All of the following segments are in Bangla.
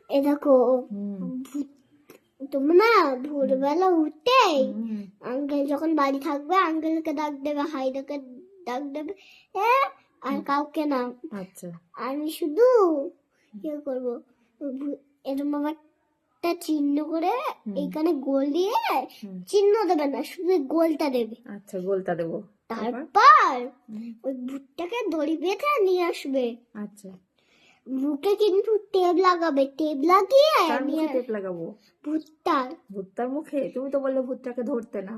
এ দেখো তোমরা ভোরবেলা উঠে আঙ্কেল যখন বাড়ি থাকবে আঙ্কেলকে ডাক দেবে, হাইদাকে ডাক দেবে, আর কাউকে না। আচ্ছা, আমি শুধু ইয়ে করবো, এরকম একটা চিহ্ন করে এখানে গোল দিয়ে, চিহ্ন দেবে না, শুধু গোলটা দেবে। আচ্ছা, গোলটা দেবো। তারপর ওই ভূতটাকে দড়ি বেঁধে নিয়ে আসবে। আচ্ছা, মুখে কিন্তু টেপ লাগাবে, টেপ লাগিয়ে টেপ লাগাবো ভূতটার মুখে। তুমি তো বললে ভূতটাকে ধরতে না।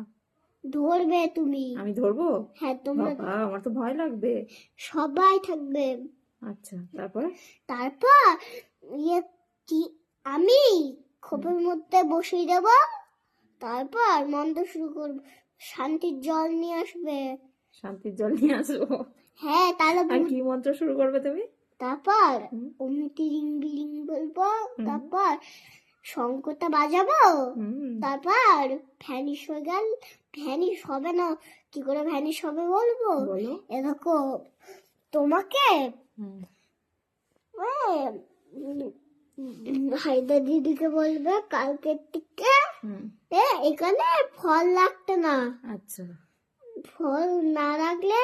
ধরবে তুমি। আমি ধরবো? হ্যাঁ, তোমরা। বাবা, আমার তো ভয় লাগবে। সবাই থাকবে। আচ্ছা, তারপর ইয়ে কি, আমি খোপের মধ্যে বসিয়ে দেব। তারপর মন্ত্র শুরু করবো, শান্তির জল নিয়ে আসবে। শান্তির জল নিয়ে আসবো? হ্যাঁ, তাহলে আর কি মন্ত্র শুরু করবে তুমি? তারপর তিরিং বিরিং বলবো, তারপর শঙ্খটা বাজাবো, তারপর ভ্যানিশ হয়ে গেল। ভ্যানিশ হবে না, কি করে ভ্যানিশ হবে বলবো? এরকম তোমাকে হায়দা দিদিকে বলবে কালকের থেকে এখানে ফল রাখতে না। আচ্ছা, ফল না রাখলে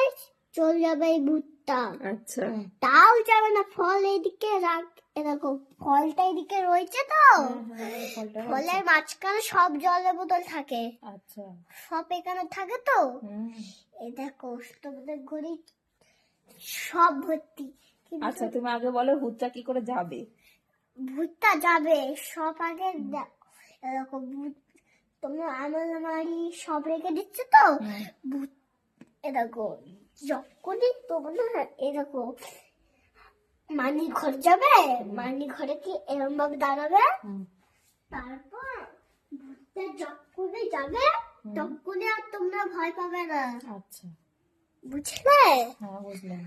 চলে যাবে এই ভূতটা। আচ্ছা, তাও যাবে না, ফল এদিকে রাখ। এরকম ফলটা এদিকে রয়েছে তো, ফলের মাঝখানে সব জলের বোতল থাকে। আচ্ছা, সব এখানে থাকে তো। এই দেখো তোমাদের ঘড়ি সব ভর্তি। আচ্ছা, তুমি আগে বলো ভূতটা কি করে যাবে? ভূতটা যাবে সব আগে এরকম ভূত, তোমরা আলমারি সব রেখে দিচ্ছ তো, ভূত এরকম যখনই তোমরা এরকম মানি ঘর যাবে, মানি ঘরে কি এরকম ভাবে দাঁড়াবে, তারপর ভূতটা যখনই যাবে তখনই আর তোমরা ভয় পাবে না। আচ্ছা, বুঝলে? হ্যাঁ, বুঝলাম।